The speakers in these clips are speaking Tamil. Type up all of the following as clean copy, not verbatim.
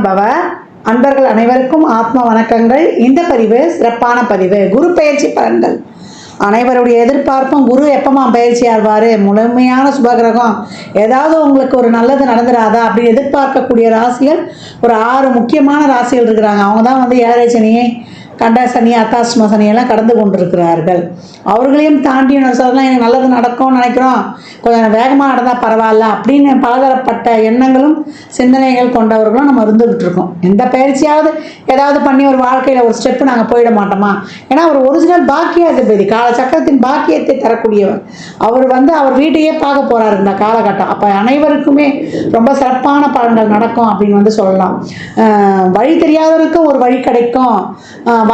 பவ. அன்பர்கள் அனைவருக்கும் ஆத்ம வணக்கங்கள். இந்த பதிவு சிறப்பான பதிவு. குரு பெயர்ச்சி பலன்கள். அனைவருடைய எதிர்பார்ப்பும் குரு எப்பமா பயிற்சி ஆவார், முழுமையான சுபகிரகம், ஏதாவது உங்களுக்கு ஒரு நல்லது நடந்துடாதா அப்படின்னு எதிர்பார்க்கக்கூடிய ராசிகள் ஒரு 6 முக்கியமான ராசிகள் இருக்கிறாங்க. அவங்க தான் வந்து ஏழரை சனியை, கண்ட சனி, அர்த்தாஷ்டம சனியெல்லாம் கடந்து கொண்டிருக்கிறார்கள். அவர்களையும் தாண்டி சொல்லலாம், எனக்கு நல்லது நடக்கும்னு நினைக்கிறோம், கொஞ்சம் வேகமாக நடந்தால் பரவாயில்ல அப்படின்னு பலதரப்பட்ட எண்ணங்களும் சிந்தனைகள் கொண்டவர்களும் நம்ம இருந்துகிட்டு இருக்கோம். எந்த பயிற்சியாவது ஏதாவது பண்ணி ஒரு வாழ்க்கையில் ஒரு ஸ்டெப்பு நாங்கள் போயிட மாட்டோமா? ஏன்னா ஒரு ஒரிஜினல் பாக்கியாதிபதி, காலச்சக்கரத்தின் பாக்கியத்தை தரக்கூடியவர். அவர் வந்து அவர் வீட்டையே பார்க்க போகிறார் இந்த காலகட்டம். அப்போ அனைவருக்குமே ரொம்ப சிறப்பான பலன்கள் நடக்கும் அப்படின்னு வந்து சொல்லலாம். வழி தெரியாதவருக்கும் ஒரு வழி கிடைக்கும்,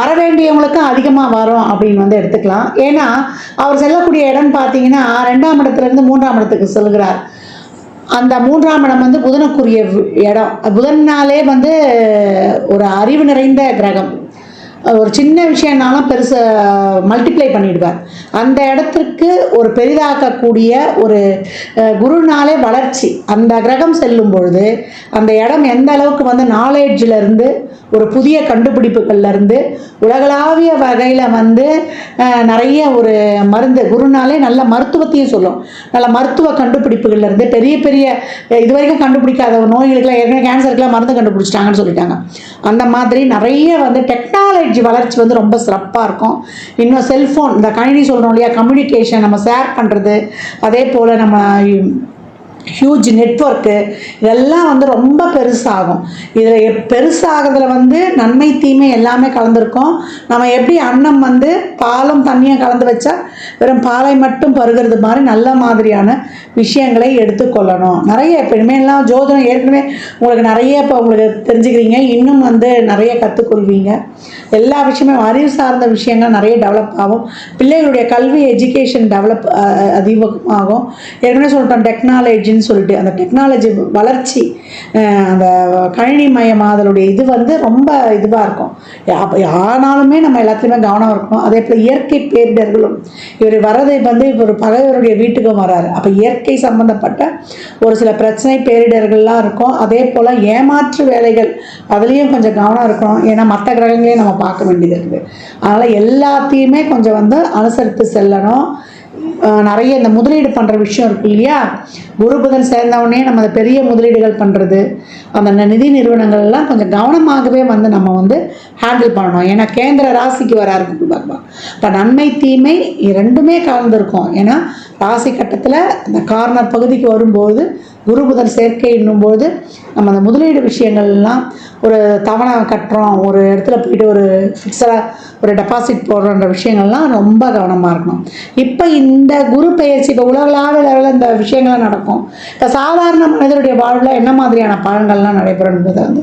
வர வேண்டியவங்களுக்கும் அதிகமாக வரும் அப்படின்னு வந்து எடுத்துக்கலாம். ஏன்னா அவர் செல்லக்கூடிய இடம் பார்த்தீங்கன்னா 2ஆம் இடத்துலேருந்து 3ஆம் இடத்துக்கு செல்கிறார். அந்த 3ஆம் இடம் வந்து புதனுக்குரிய இடம். புதன்னாலே வந்து ஒரு அறிவு நிறைந்த கிரகம். ஒரு சின்ன விஷயம்னாலும் பெருசு மல்டிப்ளை பண்ணிடுவார். அந்த இடத்திற்கு ஒரு பெரிதாக்கக்கூடிய ஒரு குருனாலே வளர்ச்சி. அந்த கிரகம் செல்லும் பொழுது அந்த இடம் எந்த அளவுக்கு வந்து நாலேஜிலேருந்து ஒரு புதிய கண்டுபிடிப்புகள்லேருந்து உலகளாவிய வகையில் வந்து நிறைய ஒரு மருந்து, குருனாலே நல்ல மருத்துவத்தையும் சொல்லும். நல்ல மருத்துவ கண்டுபிடிப்புகள்லேருந்து பெரிய பெரிய இது வரைக்கும் கண்டுபிடிக்காத நோய்களுக்கெல்லாம், ஏற்கனவே கேன்சருக்கெல்லாம் மருந்து கண்டுபிடிச்சிட்டாங்கன்னு சொல்லிட்டாங்க. அந்த மாதிரி நிறைய வந்து டெக்னாலஜி வளர்ச்சி வந்து ரொம்ப சிறப்பாக இருக்கும். இன்னும் செல்ஃபோன், இந்த கணினி சொல்கிறோம் இல்லையா, கம்யூனிகேஷன், நம்ம ஷேர் பண்ணுறது, அதே போல் நம்ம ஹியூஜ் நெட்வொர்க்கு, இதெல்லாம் வந்து ரொம்ப பெருசாகும். இதில் பெருசாகிறதுல வந்து நன்மை தீமை எல்லாமே கலந்துருக்கும். நம்ம எப்படி அன்னம் வந்து பாலும் தண்ணியும் கலந்து வச்சா வெறும் பாலை மட்டும் பருகிறது மாதிரி நல்ல மாதிரியான விஷயங்களை எடுத்துக்கொள்ளணும். நிறைய இப்போ இனிமேலாம் ஜோதிடம் ஏற்கனவே உங்களுக்கு நிறைய இப்போ உங்களுக்கு தெரிஞ்சுக்கிறீங்க, இன்னும் வந்து நிறைய கற்றுக்கொள்வீங்க. எல்லா விஷயமே அறிவு சார்ந்த விஷயங்கள் நிறைய டெவலப் ஆகும். பிள்ளைகளுடைய கல்வி எஜுகேஷன் டெவலப் அதிகமாகும். ஏற்கனவே சொல்லிட்டோம் டெக்னாலஜின்னு சொல்லிட்டு, அந்த டெக்னாலஜி வளர்ச்சி, அந்த கணினி மயமாதலுடைய இது வந்து ரொம்ப இதுவாக இருக்கும். ஆனாலுமே நம்ம எல்லாத்துலேயுமே கவனம் இருக்கணும். அதே போல் இயற்கை பேரிடர்களும், இவர் வரதை வந்து இவர் பகைவருடைய வீட்டுக்கும் வராரு. அப்போ இயற்கை சம்பந்தப்பட்ட ஒரு சில பிரச்சனை பேரிடர்கள்லாம் இருக்கும். அதே போல் ஏமாற்று வேலைகள், அதுலேயும் கொஞ்சம் கவனம் இருக்கணும். ஏன்னா மற்ற கிரகங்களையும் நம்ம பார்க்க வேண்டியது இருக்குது. அதனால் எல்லாத்தையுமே கொஞ்சம் வந்து அனுசரித்து செல்லணும். நிறைய இந்த முதலீடு பண்ணுற விஷயம் இருக்கு இல்லையா, குரு புதன் சேர்ந்தவுடனே நம்ம அந்த பெரிய முதலீடுகள் பண்ணுறது, அந்த நிதி நிறுவனங்கள்லாம் கொஞ்சம் கவனமாகவே வந்து நம்ம வந்து ஹேண்டில் பண்ணணும். ஏன்னா கேந்திர ராசிக்கு வராரு குரு பகவான். இப்போ நன்மை தீமை ரெண்டுமே கலந்துருக்கும். ஏன்னா ராசி கட்டத்தில் இந்த கார்னர் பகுதிக்கு வரும்போது குரு புதன் சேர்க்கை என்னும்போது நம்ம அந்த முதலீடு விஷயங்கள்லாம், ஒரு தவணை கட்டுறோம், ஒரு இடத்துல போயிட்டு ஒரு ஃபிக்ஸடாக ஒரு டெபாசிட் போடுறன்ற விஷயங்கள்லாம் ரொம்ப கவனமாக இருக்கணும். இப்போ இந்த குரு பெயர்ச்சி இப்போ உலகளாவிய லெவலில் இந்த விஷயங்கள்லாம் நடக்கும். இப்போ சாதாரண மனிதருடைய வாழ்வில் என்ன மாதிரியான பலன்கள்லாம் நடைபெறும் என்பதை வந்து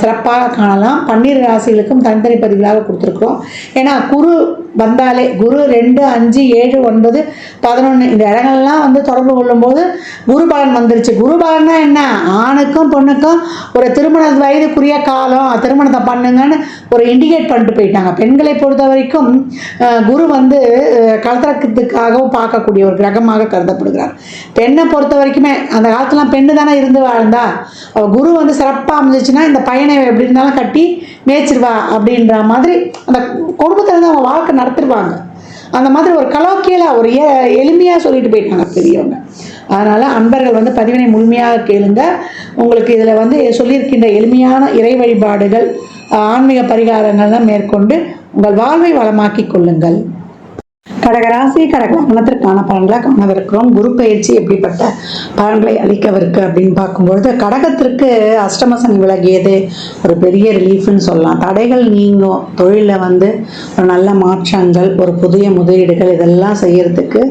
சிறப்பாக காணலாம். 12 ராசிகளுக்கும் தனித்தனி பதிவுகளாக கொடுத்துருக்குறோம். ஏன்னா குரு வந்தாலே குரு 2, 5, 7, 9, 11 இந்த இடங்கள்லாம் வந்து தொடர்பு கொள்ளும்போது குரு பலன் வந்துருச்சு. குரு பலன்னா என்ன, ஆணுக்கும் பொண்ணுக்கும் ஒரு திருமண வயதுக்குரிய காலம், திருமணத்தை பண்ணுங்கன்னு ஒரு இண்டிகேட் பண்ணிட்டு போயிட்டாங்க. பெண்களை பொறுத்த வரைக்கும் குரு வந்து கலத்திரத்துக்காகவும் பார்க்கக்கூடிய ஒரு கிரகமாக கருதப்படுகிறார். பெண்ணை பொறுத்த வரைக்குமே அந்த காலத்துலாம் பெண்ணு தானே இருந்து வாழ்ந்தா, குரு வந்து சிறப்பாக அமைஞ்சிச்சுன்னா இந்த பையனை எப்படி இருந்தாலும் கட்டி மேய்ச்சிருவா அப்படின்ற மாதிரி அந்த குடும்பத்தில் இருந்து அவங்க வாழ்க்கை நடத்திடுவாங்க. அந்த மாதிரி ஒரு கலோக்கியலாக ஒரு எளிமையாக சொல்லிட்டு போயிட்டாங்க பெரியவங்க. அதனால் அன்பர்கள் வந்து பதிவினை முழுமையாக கேளுங்க. உங்களுக்கு இதில் வந்து சொல்லியிருக்கின்ற எளிமையான இறை வழிபாடுகள், ஆன்மீக பரிகாரங்கள்லாம் மேற்கொண்டு உங்கள் வாழ்வை வளமாக்கி கொள்ளுங்கள். கடகராசி கடகலக்னத்திற்கான பலன்களை காணவிருக்கிறோம். குரு பயிற்சி எப்படிப்பட்ட பலன்களை அளிக்கவிருக்கு அப்படின்னு பார்க்கும்பொழுது, கடகத்திற்கு அஷ்டம சனி விலகியது ஒரு பெரிய ரிலீஃப்னு சொல்லலாம். தடைகள் நீங்கும், தொழிலில் வந்து ஒரு நல்ல மாற்றங்கள், ஒரு புதிய முதலீடுகள், இதெல்லாம் செய்யறதுக்கு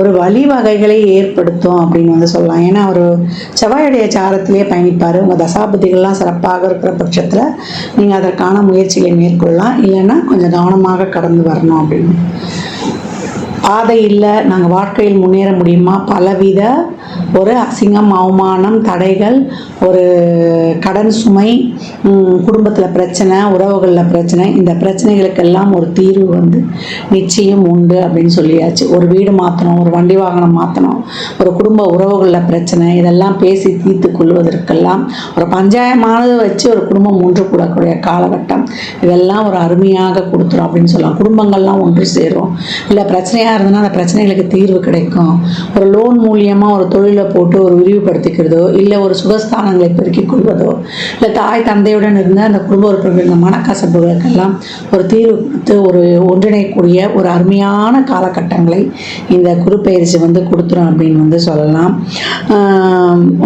ஒரு வழிவகைகளை ஏற்படுத்தும் அப்படின்னு வந்து சொல்லலாம். ஏன்னா ஒரு செவ்வாயுடைய சாரத்திலேயே பயணிப்பார். உங்கள் தசாபதிகள்லாம் சிறப்பாக இருக்கிற பட்சத்தில் நீங்கள் அதற்கான முயற்சிகளை மேற்கொள்ளலாம். இல்லைன்னா கொஞ்சம் கவனமாக கடந்து வரணும் அப்படின்னு. பாதை இல்லை, நாங்கள் வாழ்க்கையில் முன்னேற முடியுமா, பலவித ஒரு அசிங்கம், அவமானம், தடைகள், ஒரு கடன் சுமை, குடும்பத்தில் பிரச்சனை, உறவுகளில் பிரச்சனை, இந்த பிரச்சனைகளுக்கெல்லாம் ஒரு தீர்வு வந்து நிச்சயம் உண்டு அப்படின்னு சொல்லியாச்சு. ஒரு வீடு மாற்றணும், ஒரு வண்டி வாகனம் மாற்றணும், ஒரு குடும்ப உறவுகளில் பிரச்சனை, இதெல்லாம் பேசி தீர்த்து கொள்வதற்கெல்லாம் ஒரு பஞ்சாயமானது வச்சு ஒரு குடும்பம் ஒன்று கூடக்கூடிய காலகட்டம் இதெல்லாம் ஒரு அருமையாக கொடுத்துரும் அப்படின்னு சொல்லலாம். குடும்பங்கள்லாம் ஒன்று சேரும். இல்லை பிரச்சனையாக இருந்ததுன்னா அந்த பிரச்சனைகளுக்கு தீர்வு கிடைக்கும். ஒரு லோன் மூலியமாக ஒரு தொழிலை போட்டு ஒரு விரிவுபடுத்திக்கிறதோ, இல்லை ஒரு சுகஸ்தானங்களை பெருக்கிக் கொள்வதோ, இல்லை தாய் தந்தையுடன் இருந்த அந்த குடும்ப உறுப்பினர்கள் இந்த மனக்கசப்புகளுக்கெல்லாம் ஒரு தீர்வு கொடுத்து ஒரு ஒன்றிணைக்கூடிய ஒரு அருமையான காலகட்டங்களை இந்த குரு பயிற்சி வந்து கொடுத்துரும் அப்படின்னு வந்து சொல்லலாம்.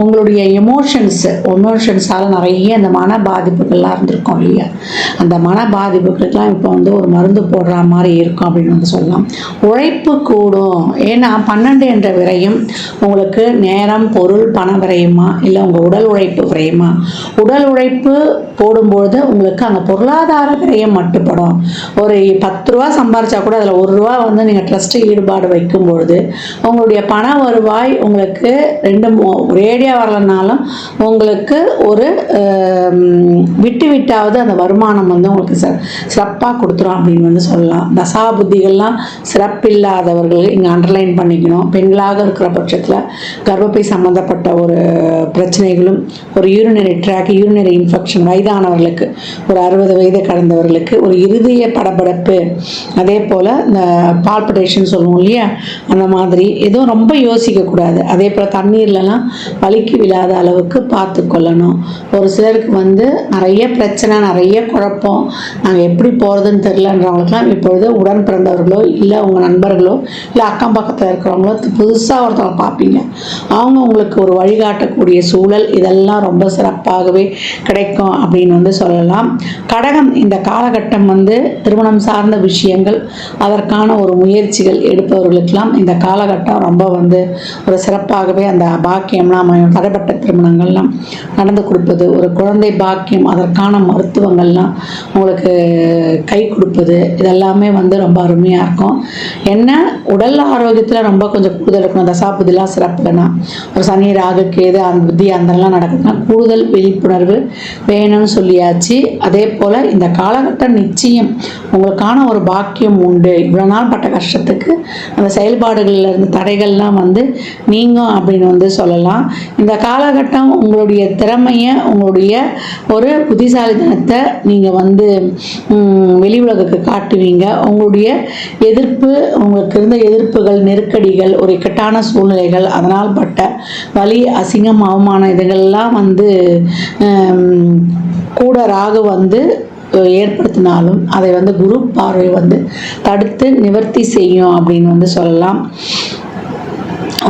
உங்களுடைய எமோஷன்ஸால் நிறைய இந்த மன பாதிப்புகள்லாம் இருந்திருக்கும் இல்லையா, அந்த மன பாதிப்புகளுக்கெல்லாம் இப்போ வந்து ஒரு மருந்து போடுற மாதிரி இருக்கும் அப்படின்னு வந்து சொல்லலாம். உழைப்பு கூடும். ஏன்னா 12 என்ற விரயம் உங்களுக்கு நேரம், பொருள், பண விரயமா, இல்லை உங்கள் உடல் உழைப்பு விரயமா? உடல் உழைப்பு போடும்பொழுது உங்களுக்கு அங்கே பொருளாதார விரயம் மட்டுப்படும். ஒரு 10 ரூபா சம்பாரிச்சா கூட அதில் 1 ரூபா வந்து நீங்கள் ட்ரஸ்ட்டு ஈடுபாடு வைக்கும்பொழுது உங்களுடைய பண வருவாய் உங்களுக்கு 2 ரேடியா வரலனாலும் உங்களுக்கு ஒரு விட்டாவது அந்த வருமானம் வந்து உங்களுக்கு சிறப்பாக கொடுத்துரும் அப்படின்னு வந்து சொல்லலாம். தசா புத்திகள்லாம் சிறப்பில்லாதவர்கள் இங்கே அண்டர்லைன் பண்ணிக்கணும். பெண்களாக இருக்கிற பட்சத்தில் கர்ப்பப்பை சம்மந்தப்பட்ட ஒரு பிரச்சனைகளும், ஒரு யூரினரி இன்ஃபெக்ஷன், வயதானவர்களுக்கு ஒரு 60 வயது கடந்தவர்களுக்கு ஒரு இருதய படபடப்பு, அதே போல் இந்த பால்பிட்டேஷன் சொல்லுவோம் இல்லையா, அந்த மாதிரி எதுவும் ரொம்ப யோசிக்கக்கூடாது. அதே போல் தண்ணீர்லலாம் வலிக்கு விழாத அளவுக்கு பார்த்து கொள்ளணும். ஒரு சிலருக்கு வந்து நிறைய பிரச்சனை, நிறைய குழப்பம், நாங்கள் எப்படி போகிறதுன்னு தெரிலன்றவங்களுக்குலாம் இப்பொழுது உடன் பிறந்தவர்களோ, இல்லை உங்கள் நண்பர்களோ, இல்லை அக்கம் பக்கத்தில் இருக்கிறவங்களோ புதுசாக ஒருத்தவங்க பார்ப்பீங்க. அவங்க உங்களுக்கு ஒரு வழிகாட்டக்கூடிய சூழல் இதெல்லாம் ரொம்ப சிறப்பாகவே கிடைக்கும் அப்படின்னு வந்து சொல்லலாம். கடகம், இந்த காலகட்டம் வந்து திருமணம் சார்ந்த விஷயங்கள், அதற்கான ஒரு முயற்சிகள் எடுப்பவர்களுக்கெல்லாம் இந்த காலகட்டம் ரொம்ப வந்து ஒரு சிறப்பாகவே அந்த பாக்கியம்லாம் தடைப்பட்ட திருமணங்கள்லாம் நடந்து கொடுப்பது, ஒரு குழந்தை பாக்கியம், அதற்கான மருத்துவங்கள்லாம் உங்களுக்கு கை கொடுப்பது, இதெல்லாமே வந்து ரொம்ப அருமையாக இருக்கும். என்ன உடல் ஆரோக்கியத்தில் ரொம்ப கொஞ்சம் கூடுதல் இருக்கணும். தசாபுதிலாம் சிறப்புனா ஒரு சனி, ராகு, கேது, அந்த புத்தி அந்தெல்லாம் நடக்குதுன்னா கூடுதல் விழிப்புணர்வு வேணும்னு சொல்லியாச்சு. அதே போல் இந்த காலகட்டம் நிச்சயம் உங்களுக்கான ஒரு பாக்கியம் உண்டு. இவ்வளோ நாள் பட்ட கஷ்டத்துக்கு அந்த செயல்பாடுகளில் இருந்த தடைகள்லாம் வந்து நீங்கும் அப்படின்னு வந்து சொல்லலாம். இந்த காலகட்டம் உங்களுடைய திறமையை, உங்களுடைய ஒரு புத்திசாலித்தனத்தை நீங்கள் வந்து வெளி உலகுக்கு காட்டுவீங்க. உங்களுடைய எதிர்ப்பு, உங்களுக்கு இருந்த எதிர்ப்புகள், நெருக்கடிகள், ஒரு இக்கட்டான சூழ்நிலைகள், அதனால் பட்ட வலி, அசிங்கம், அவமானம் இதுகள்லாம் வந்து கூட ராகு வந்து ஏற்படுத்தினாலும் அதை வந்து குரு பார்வை வந்து தடுத்து நிவர்த்தி செய்யும் அப்படின்னு வந்து சொல்லலாம்.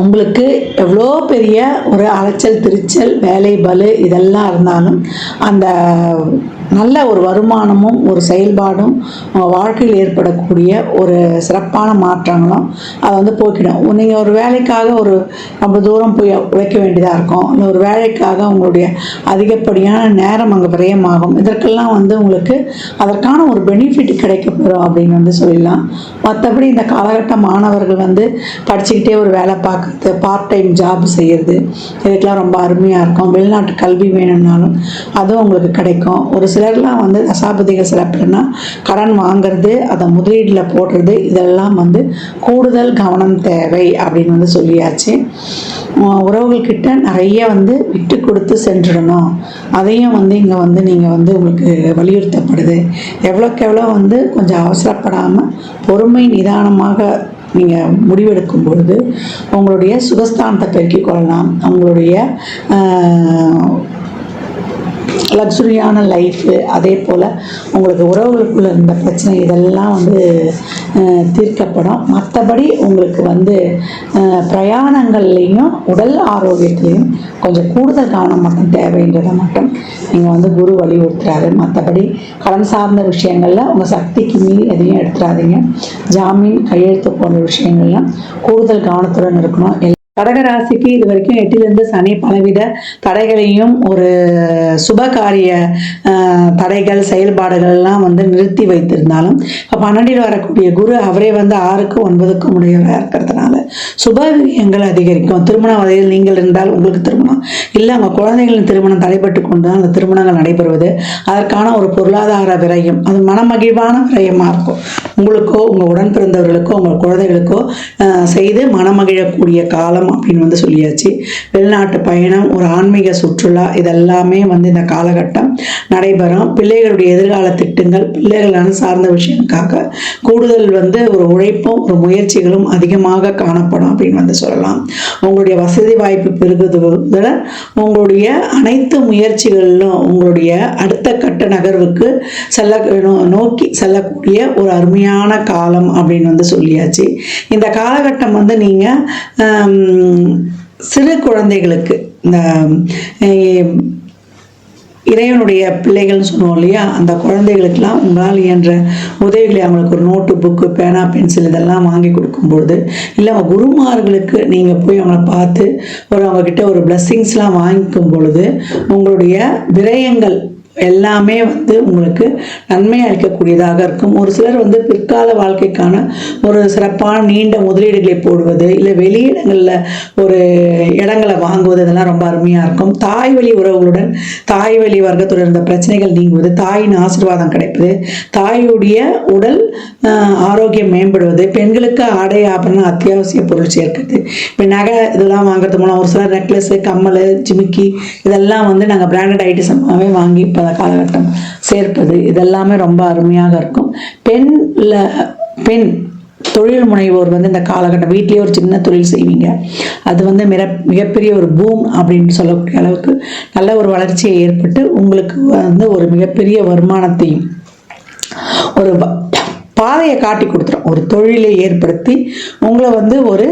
உங்களுக்கு எவ்வளோ பெரிய ஒரு அலைச்சல், திருச்சல், வேலை பளு இதெல்லாம் இருந்தாலும் அந்த நல்ல ஒரு வருமானமும் ஒரு செயல்பாடும் உங்கள் வாழ்க்கையில் ஏற்படக்கூடிய ஒரு சிறப்பான மாற்றங்களும் அதை வந்து போக்கிடும். நீங்கள் ஒரு வேலைக்காக ஒரு ரொம்ப தூரம் போய் உழைக்க வேண்டியதாக இருக்கும், இல்லை ஒரு வேலைக்காக உங்களுடைய அதிகப்படியான நேரம் அங்கே விரயமாகும். இதற்கெல்லாம் வந்து உங்களுக்கு அதற்கான ஒரு பெனிஃபிட் கிடைக்கப்பெறும் அப்படின்னு வந்து சொல்லலாம். மற்றபடி இந்த காலகட்ட மாணவர்கள் வந்து படிச்சுக்கிட்டே ஒரு வேலை பார்க்குறது, பார்ட் டைம் ஜாப் செய்கிறது, இதுக்கெல்லாம் ரொம்ப அருமையாக இருக்கும். வெளிநாட்டு கல்வி வேணும்னாலும் அதுவும் உங்களுக்கு கிடைக்கும். ஒரு சிலர்லாம் வந்து தசாபதிகள் சிறப்புனா கடன் வாங்கிறது, அதை முதலீடில் போடுறது, இதெல்லாம் வந்து கூடுதல் கவனம் தேவை அப்படின்னு வந்து சொல்லியாச்சு. உறவுகள்கிட்ட நிறைய வந்து விட்டு கொடுத்து சென்றுடணும், அதையும் வந்து இங்கே வந்து நீங்கள் வந்து உங்களுக்கு வலியுறுத்தப்படுது. எவ்வளோக்கு எவ்வளோ வந்து கொஞ்சம் அவசரப்படாமல் பொறுமை நிதானமாக நீங்கள் முடிவெடுக்கும் பொழுது உங்களுடைய சுகஸ்தானத்தை பெருக்கிக் கொள்ளலாம். உங்களுடைய லக்ஸுரியான லைஃபு, அதே போல் உங்களுக்கு உறவுகளுக்குள்ள இருந்த பிரச்சனை இதெல்லாம் வந்து தீர்க்கப்படும். மற்றபடி உங்களுக்கு வந்து பிரயாணங்கள்லேயும் உடல் ஆரோக்கியத்துலேயும் கொஞ்சம் கூடுதல் கவனம் மட்டும் தேவைன்றதை மட்டும் நீங்கள் வந்து குரு வலியுறுத்துறாரு. மற்றபடி கடன் சார்ந்த விஷயங்களில் உங்கள் சக்திக்கு மீறி எதையும் எடுத்துடாதீங்க. ஜாமீன், கையெழுத்து போன்ற விஷயங்கள்லாம் கூடுதல் கவனத்துடன் இருக்கணும். கடகராசிக்கு இது வரைக்கும் 8லிருந்து சனி பலவித தடைகளையும் ஒரு சுபகாரிய தடைகள் செயல்பாடுகள்லாம் நிறுத்தி வைத்திருந்தாலும் இப்போ 12 வரக்கூடிய குரு அவரே 6க்கும் 9க்கும் உடையவராக இருக்கிறதுனால சுபவிரியங்கள் அதிகரிக்கும். திருமண வயதில் நீங்கள் இருந்தால் உங்களுக்கு திருமணம் இல்லை, அவங்க குழந்தைகளின் திருமணம் தடைபட்டு கொண்டு தான் அந்த திருமணங்கள் நடைபெறுவது, அதற்கான ஒரு பொருளாதார விரயம், அது மனமகிழ்வான விரயமாக இருக்கும். உங்களுக்கோ உங்கள் உடன் பிறந்தவர்களுக்கோ உங்கள் குழந்தைகளுக்கோ செய்து மனமகிழக்கூடிய காலம் அப்படின்னு சொல்லியாச்சு. வெளிநாட்டு பயணம், ஒரு ஆன்மீக சுற்றுலா, இதெல்லாமே இந்த காலகட்டம் நடைபெறும். பிள்ளைகளுடைய எதிர்கால திட்டங்கள், பிள்ளைகள் சார்ந்த விஷயங்களுக்காக கூடுதல் ஒரு உழைப்பும் ஒரு முயற்சிகளும் அதிகமாக காணப்படும் அப்படின்னு சொல்லலாம். உங்களுடைய வசதி வாய்ப்பு பெருகுவதில் உங்களுடைய அனைத்து முயற்சிகளிலும் உங்களுடைய அடுத்த கட்ட நகர்வுக்கு நோக்கி செல்லக்கூடிய ஒரு அருமையான காலம் அப்படின்னு சொல்லியாச்சு. இந்த காலகட்டம் நீங்கள் சிறு குழந்தைகளுக்கு இந்த இறைவனுடைய பிள்ளைகள்னு சொல்லுவோம் இல்லையா, அந்த குழந்தைகளுக்கெல்லாம் உங்களால் இயன்ற உதவிகளை அவங்களுக்கு ஒரு நோட்டு, புக்கு, பேனா, பென்சில் இதெல்லாம் வாங்கி கொடுக்கும்பொழுது, இல்லை அவங்க குருமார்களுக்கு நீங்கள் போய் அவங்கள பார்த்து அவங்கக்கிட்ட ஒரு பிளஸ்ஸிங்ஸ்லாம் வாங்கிக்கும் பொழுது உங்களுடைய விரயங்கள் எல்லாமே உங்களுக்கு நன்மை அளிக்கக்கூடியதாக இருக்கும். ஒரு சிலர் பிற்கால வாழ்க்கைக்கான ஒரு சிறப்பான நீண்ட முதலீடுகளை போடுவது, இல்லை வெளியிடங்களில் ஒரு இடங்களை வாங்குவது, இதெல்லாம் ரொம்ப அருமையாக இருக்கும். தாய் வழி உறவுகளுடன் தாய் வழி வர்க்கத்துடன் இருந்த பிரச்சனைகள் நீங்குவது, தாயின் ஆசீர்வாதம் கிடைப்பது, தாயுடைய உடல் ஆரோக்கியம் மேம்படுவது, பெண்களுக்கு ஆடை ஆபரணம் அத்தியாவசிய பொருள் சேர்க்கிறது. இப்போ நகை இதெல்லாம் வாங்குறது மூலம் ஒரு சிலர் நெக்லஸு, கம்மல், ஜிமிக்கி இதெல்லாம் நாங்கள் பிராண்டட் ஐட்டம்ஸாகவே வாங்கி இப்போ காலகட்டம் சேர்ப்பது, இதெல்லாமே ரொம்ப அருமையாக இருக்கும். பெண் தொழில் முனைவோர் இந்த காலகட்டம் வீட்டிலேயே ஒரு சின்ன தொழில் செய்வீங்க, அது மிகப்பெரிய ஒரு பூம் அப்படின்னு சொல்லக்கூடிய அளவுக்கு நல்ல ஒரு வளர்ச்சியை ஏற்பட்டு உங்களுக்கு ஒரு மிகப்பெரிய வருமானத்தையும் ஒரு பாதையை காட்டி கொடுத்துரும். ஒரு தொழிலை ஏற்படுத்தி உங்களை ஒரு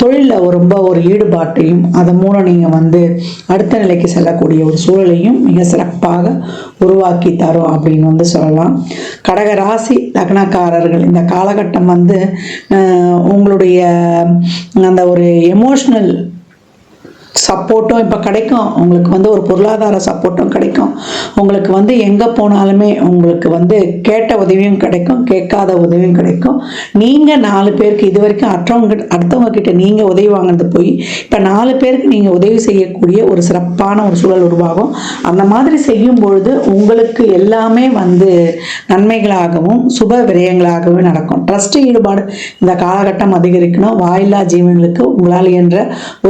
தொழிலில் ரொம்ப ஒரு ஈடுபாட்டையும் அதன் மூலம் நீங்கள் அடுத்த நிலைக்கு செல்லக்கூடிய ஒரு சூழலையும் மிக சிறப்பாக உருவாக்கி தரும் அப்படின்னு சொல்லலாம். கடக ராசி லக்னக்காரர்கள் இந்த காலகட்டம் உங்களுடைய அந்த ஒரு எமோஷ்னல் சப்போர்ட்டும் இப்போ கிடைக்கும். உங்களுக்கு ஒரு பொருளாதார சப்போர்ட்டும் கிடைக்கும். உங்களுக்கு எங்கே போனாலுமே உங்களுக்கு கேட்ட உதவியும் கிடைக்கும், கேட்காத உதவியும் கிடைக்கும். நீங்கள் 4 பேருக்கு இது வரைக்கும் அடுத்தவங்க கிட்ட நீங்கள் உதவி வாங்கினது போய் இப்போ 4 பேருக்கு நீங்கள் உதவி செய்யக்கூடிய ஒரு சிறப்பான ஒரு சூழல் உருவாகும். அந்த மாதிரி செய்யும் பொழுது உங்களுக்கு எல்லாமே நன்மைகளாகவும் சுப விரயங்களாகவும் நடக்கும். ட்ரஸ்ட் ஈடுபாடு இந்த காலகட்டம் அதிகரிக்கணும். வாயில்லா ஜீவன்களுக்கு உங்களால் என்ற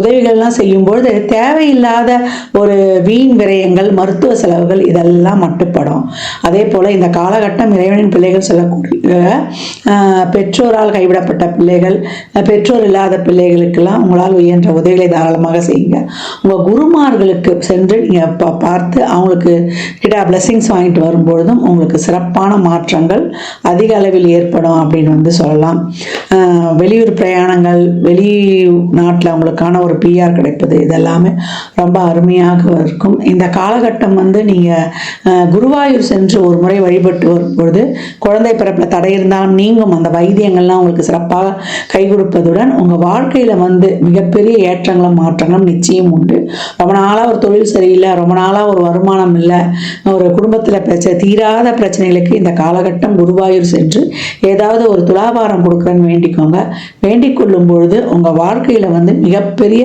உதவிகள்லாம் செய்யும்போது தேவையில்லாத ஒரு வீண் விரயங்கள், மருத்துவ செலவுகள் இதெல்லாம் மட்டுப்படும். அதே போல இந்த காலகட்டம் இறைவனின் பிள்ளைகள் சொல்லக்கூடிய பெற்றோரால் கைவிடப்பட்ட பிள்ளைகள், பெற்றோர் இல்லாத பிள்ளைகளுக்கெல்லாம் உங்களால் இயன்ற உதவிகளை தாராளமாக செய்யுங்க. உங்கள் குருமார்களுக்கு சென்று நீங்கள் பார்த்து அவங்களுக்கு கிட்ட பிளெஸிங்ஸ் வாங்கிட்டு வரும்பொழுதும் உங்களுக்கு சிறப்பான மாற்றங்கள் அதிக அளவில் ஏற்படும் அப்படின்னு சொல்லலாம். வெளியூர் பிரயாணங்கள், வெளிநாட்டில் அவங்களுக்கான ஒரு PR கிடைப்பது, இதெல்லாமே ரொம்ப அருமையாக இருக்கும். இந்த காலகட்டம் நீங்கள் குருவாயூர் சென்று ஒரு முறை வழிபட்டு வரும்பொழுது குழந்தை பிறப்பில் தடை இருந்தாலும் நீங்கும். அந்த வைத்தியங்கள்லாம் உங்களுக்கு சிறப்பாக கை கொடுப்பதுடன் உங்கள் வாழ்க்கையில் மிகப்பெரிய ஏற்றங்களும் மாற்றங்களும் நிச்சயம் உண்டு. ரொம்ப நாளாக ஒரு தொழில் சரியில்லை, ரொம்ப நாளாக ஒரு வருமானம் இல்லை, ஒரு குடும்பத்தில் தீராத பிரச்சனைகளுக்கு இந்த காலகட்டம் குருவாயூர் சென்று ஏதாவது ஒரு துலாபாரம் கொடுக்குறேன்னு வேண்டிக்கோங்க. வேண்டிக் கொள்ளும் பொழுது உங்கள் வாழ்க்கையில் மிகப்பெரிய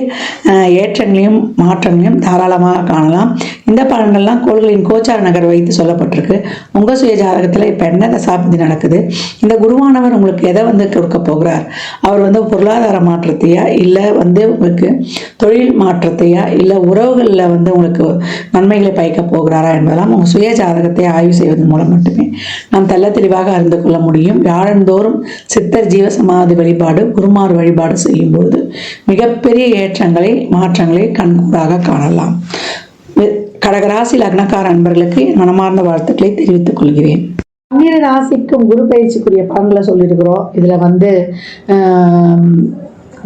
ஏற்றங்களையும் மாற்றங்களையும் தாராளமாக காணலாம். இந்த பலன்கள்லாம் கோள்களின் கோச்சார நகர் வைத்து சொல்லப்பட்டிருக்கு. உங்கள் சுய ஜாதகத்தில் இப்போ என்ன தசாப்தி நடக்குது, இந்த குருவானவர் உங்களுக்கு எதை கொடுக்க போகிறார், அவர் பொருளாதார மாற்றத்தையா, இல்லை உங்களுக்கு தொழில் மாற்றத்தையா, இல்லை உறவுகளில் உங்களுக்கு நன்மைகளை பயக்க போகிறாரா என்பதெல்லாம் உங்கள் சுய ஜாதகத்தை ஆய்வு செய்வதன் மூலம் மட்டுமே நாம் தெல்ல தெளிவாக அறிந்து கொள்ள முடியும். வியாழந்தோறும் சித்தர் ஜீவசமாதி வழிபாடு, குருமார் வழிபாடு செய்யும் பொழுது மிகப்பெரிய ஏற்றங்களை மாற்றங்களை கண்கூடாக காணலாம். கடகராசி லக்னக்கார அன்பர்களுக்கு மனமார்ந்த வாழ்த்துக்களை தெரிவித்துக் கொள்கிறேன். 12 ராசிக்கும் குரு பயிற்சிக்குரிய பலன்களை சொல்லியிருக்கிறோம். இதில்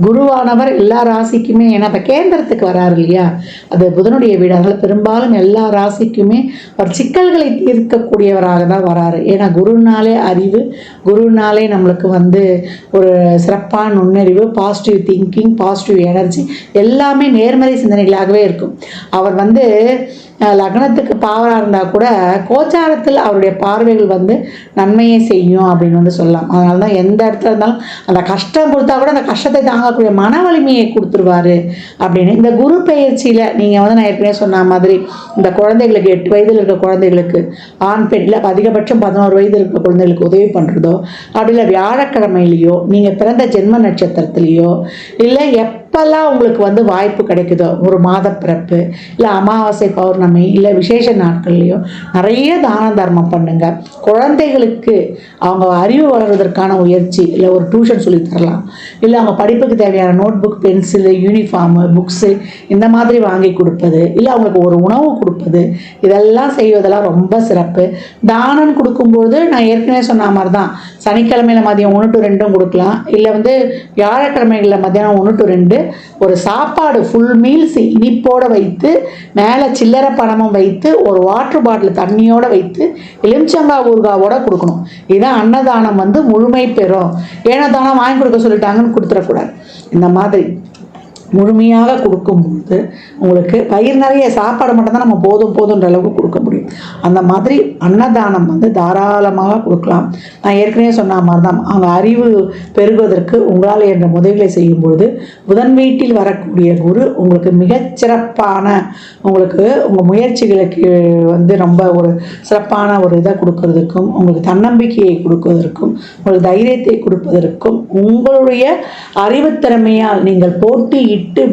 குருவானவர் எல்லா ராசிக்குமே, ஏன்னா இப்போ கேந்திரத்துக்கு வராரு இல்லையா, அது புதனுடைய வீடு. அதனால் பெரும்பாலும் எல்லா ராசிக்குமே ஒரு சிக்கல்களை தீர்க்கக்கூடியவராக தான் வராரு. ஏன்னா குருனாலே அறிவு, குருனாலே நம்மளுக்கு வந்து ஒரு சிறப்பான நுண்ணறிவு, பாசிட்டிவ் திங்கிங், பாசிட்டிவ் எனர்ஜி, எல்லாமே நேர்மறை சிந்தனைகளாகவே இருக்கும். அவர் வந்து லக்னத்துக்கு பாவராக இருந்தால் கூட கோச்சாரத்தில் அவருடைய பார்வைகள் வந்து நன்மையை செய்யும் அப்படின்னு வந்து சொல்லலாம். அதனால தான் எந்த இடத்துல இருந்தாலும் அந்த கஷ்டம் கொடுத்தா கூட அந்த கஷ்டத்தை தாங்கக்கூடிய மன வலிமையை கொடுத்துருவாரு அப்படின்னு. இந்த குரு பெயர்ச்சியில் நீங்கள் வந்து நான் ஏற்கனவே சொன்ன மாதிரி இந்த குழந்தைகளுக்கு 8 வயதில் இருக்க குழந்தைகளுக்கு ஆண் பெண் இல்லை அதிகபட்சம் 11 வயதில் இருக்க குழந்தைகளுக்கு உதவி பண்ணுறதோ, அப்படி இல்லை வியாழக்கிழமையிலையோ, நீங்கள் பிறந்த ஜென்ம நட்சத்திரத்துலேயோ, இல்லை எப்பெல்லாம் உங்களுக்கு வந்து வாய்ப்பு கிடைக்குதோ, ஒரு மாத பிறப்பு இல்லை அமாவாசை பௌர்ணமி இல்லை விசேஷ நாட்கள்லையோ நிறைய தான தர்மம் பண்ணுங்க. குழந்தைகளுக்கு அவங்க அறிவு வளர்வதற்கான முயற்சி, இல்லை ஒரு டியூஷன் சொல்லி தரலாம், இல்லை அவங்க படிப்புக்கு தேவையான note book, pencil, uniform, books இந்த மாதிரி வாங்கி கொடுப்பது, இல்லை அவங்களுக்கு ஒரு உணவு கொடுப்பது, இதெல்லாம் செய்வதெல்லாம் ரொம்ப சிறப்பு. தானம் கொடுக்கும்போது நான் ஏற்கனவே சொன்ன மாதிரி தான் சனிக்கிழமையில் மதியம் 1 to 2 கொடுக்கலாம், இல்லை வந்து வியாழக்கிழமைகளில் மதியானம் 1 to 2 ஒரு சாப்பாடு ஃபுல் மீல்ஸ் இனிப்போடு வைத்து மேலே சில்லறை பணமும் வைத்து ஒரு வாட்டர் பாட்டில் தண்ணியோடு வைத்து எலுமிச்சங்காய் ஊறுகாவோட கொடுக்கணும். இதுதான் அன்னதானம் வந்து முழுமை பெறும். ஏன்னா தானம் வாங்கி கொடுக்க சொல்லிட்டாங்கன்னு கொடுத்துடக்கூடாது. இந்த மாதிரி முழுமையாக கொடுக்கும்போது உங்களுக்கு வயிறு நிறைய சாப்பாடு மட்டும்தான் நம்ம போதுன்ற அளவுக்கு கொடுக்க முடியும். அந்த மாதிரி அன்னதானம் வந்து தாராளமாக கொடுக்கலாம். நான் ஏற்கனவே சொன்ன மாதிரி தான் அவங்க அறிவு பெருகுவதற்கு உங்களால் என்ற உதவிகளை செய்யும்பொழுது புதன் வீட்டில் வரக்கூடிய குரு உங்களுக்கு மிகச்சிறப்பான உங்களுக்கு உங்கள் முயற்சிகளுக்கு வந்து ரொம்ப ஒரு சிறப்பான ஒரு இதை கொடுக்கறதுக்கும், உங்களுக்கு தன்னம்பிக்கையை கொடுப்பதற்கும், உங்களுக்கு தைரியத்தை கொடுப்பதற்கும், உங்களுடைய அறிவுத்திறமையால் நீங்கள் போட்டி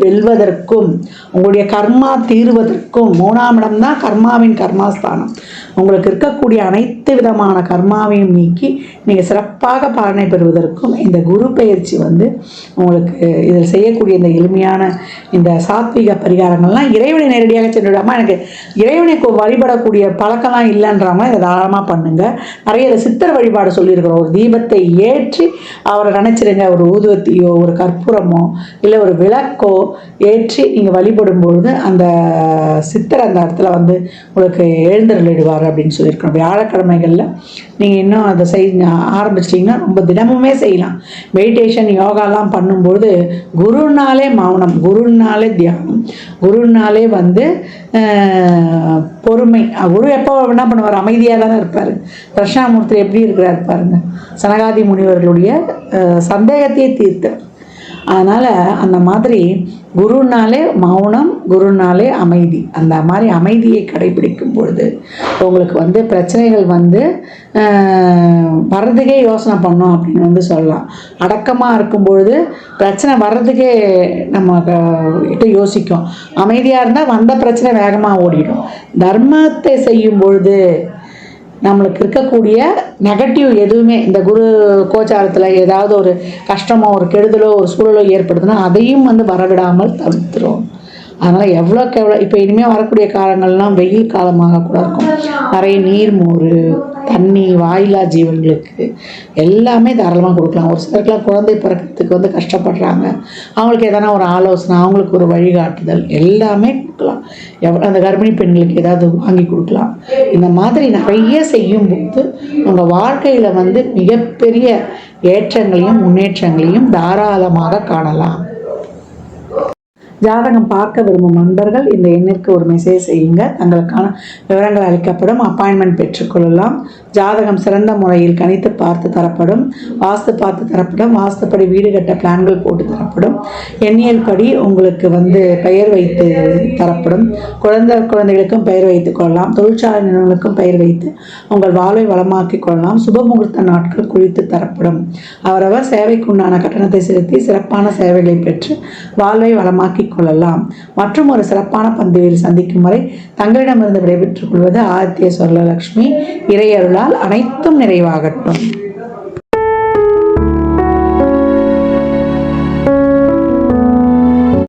வெல்வதற்கும், உங்களுடைய கர்மா தீர்வதற்கும். 3ஆம் இடம் தான் கர்மாவின் கர்மாஸ்தானம். உங்களுக்கு இருக்கக்கூடிய அனைத்து விதமான கர்மாவையும் நீக்கி நீங்கள் சிறப்பாக பலனை பெறுவதற்கும் இந்த குரு பெயர்ச்சி வந்து உங்களுக்கு இதில் செய்யக்கூடிய இந்த எளிமையான இந்த சாத்விக பரிகாரங்கள்லாம் இறைவனை நேரடியாக சென்றுவிடாமல் எனக்கு இறைவனை வழிபடக்கூடிய பழக்கம்லாம் இல்லைன்றவங்க இதை தாராளமாக பண்ணுங்கள். நிறைய இதை சித்தர் வழிபாடு சொல்லியிருக்கிறோம். ஒரு தீபத்தை ஏற்றி அவரை நினச்சிருங்க. ஒரு ஊதுவத்தியோ ஒரு கற்பூரமோ இல்லை ஒரு விளக்கோ ஏற்றி நீங்கள் வழிபடும்பொழுது அந்த சித்தர் அந்த இடத்துல வந்து உங்களுக்கு எழுந்தருளிடுவார் அப்படின்னு சொல்லியிருக்கோம். வியாழக்கிழமைகளில் நீங்கள் இன்னும் அதை ஆரம்பிச்சிட்டிங்கன்னா ரொம்ப தினமுமே செய்யலாம். மெடிடேஷன் யோகாலாம் பண்ணும்போது குருனாலே மௌனம், குருனாலே தியானம், குருனாலே வந்து பொறுமை. குரு எப்போ என்ன பண்ணுவார்? அமைதியாக தானே இருப்பார். தட்சிணாமூர்த்தி எப்படி இருக்கிறார் பாருங்க. சனகாதி முனிவர்களுடைய சந்தேகத்தையே தீர்த்தார். அதனால் அந்த மாதிரி குருனாலே மௌனம், குருனாலே அமைதி. அந்த மாதிரி அமைதியை கடைபிடிக்கும் பொழுது உங்களுக்கு வந்து பிரச்சனைகள் வந்து வர்றதுக்கே யோசனை பண்ணோம் அப்படின்னு வந்து சொல்லலாம். அடக்கமாக இருக்கும் பொழுது பிரச்சனை வர்றதுக்கே நம்ம கிட்ட யோசிக்கும். அமைதியாக இருந்தால் வந்த பிரச்சனை வேகமாக ஓடிடும். தர்மத்தை செய்யும் பொழுது நம்மளுக்கு இருக்கக்கூடிய நெகட்டிவ் எதுவுமே இந்த குரு கோச்சாரத்தில் ஏதாவது ஒரு கஷ்டமோ ஒரு கெடுதலோ ஒரு சூழலோ ஏற்படுதுன்னா அதையும் வந்து வரவிடாமல் தவிர்த்துரும். அதனால் எவ்வளோக்கு எவ்வளோ இப்போ இனிமேல் வரக்கூடிய காலங்கள்லாம் வெயில் காலமாக கூட இருக்கும். நிறைய நீர், மோர், தண்ணி வாயிலா ஜீவன்களுக்கு எல்லாமே தாராளமாக கொடுக்கலாம். ஒரு சிலருக்குலாம் குழந்தை பிறக்கிறதுக்கு வந்து கஷ்டப்படுறாங்க, அவங்களுக்கு எதனா ஒரு ஆலோசனை, அவங்களுக்கு ஒரு வழிகாட்டுதல் எல்லாமே கொடுக்கலாம். அந்த கர்ப்பிணி பெண்களுக்கு ஏதாவது வாங்கி கொடுக்கலாம். இந்த மாதிரி நிறைய செய்யும்போது உங்கள் வாழ்க்கையில் வந்து மிகப்பெரிய ஏற்றங்களையும் முன்னேற்றங்களையும் தாராளமாக காணலாம். ஜாதகம் பார்க்க விரும்பும் நண்பர்கள் இந்த எண்ணிற்கு ஒரு மெசேஜ் செய்யுங்க. தங்களுக்கான விவரங்கள் அளிக்கப்படும். அப்பாயின்மெண்ட் பெற்றுக்கொள்ளலாம். ஜாதகம் சிறந்த முறையில் கணித்து பார்த்து தரப்படும். வாஸ்து பார்த்து தரப்படும். வாஸ்துப்படி வீடு கட்ட பிளான்கள் போட்டு தரப்படும். எண்ணியல் படி உங்களுக்கு வந்து பெயர் வைத்து தரப்படும். குழந்தைகளுக்கும் பெயர் வைத்துக் கொள்ளலாம். தொழிற்சாலை நிறுவனங்களுக்கும் பெயர் வைத்து உங்கள் வாழ்வை வளமாக்கி கொள்ளலாம். சுபமுகூர்த்த நாட்கள் குறித்து தரப்படும். அவரவர் சேவைக்குண்டான கட்டணத்தை செலுத்தி சிறப்பான சேவைகளை பெற்று வாழ்வை வளமாக்கி கொள்ளலாம். மற்றும் ஒரு சிறப்பான பந்தியில் சந்திக்கும் வரை தங்களிடமிருந்து விடைபெற்றுக் கொள்வது ஆதித்ய சொர்ணலட்சுமி. இறையருளால் அனைத்தும் நிறைவாகட்டும்.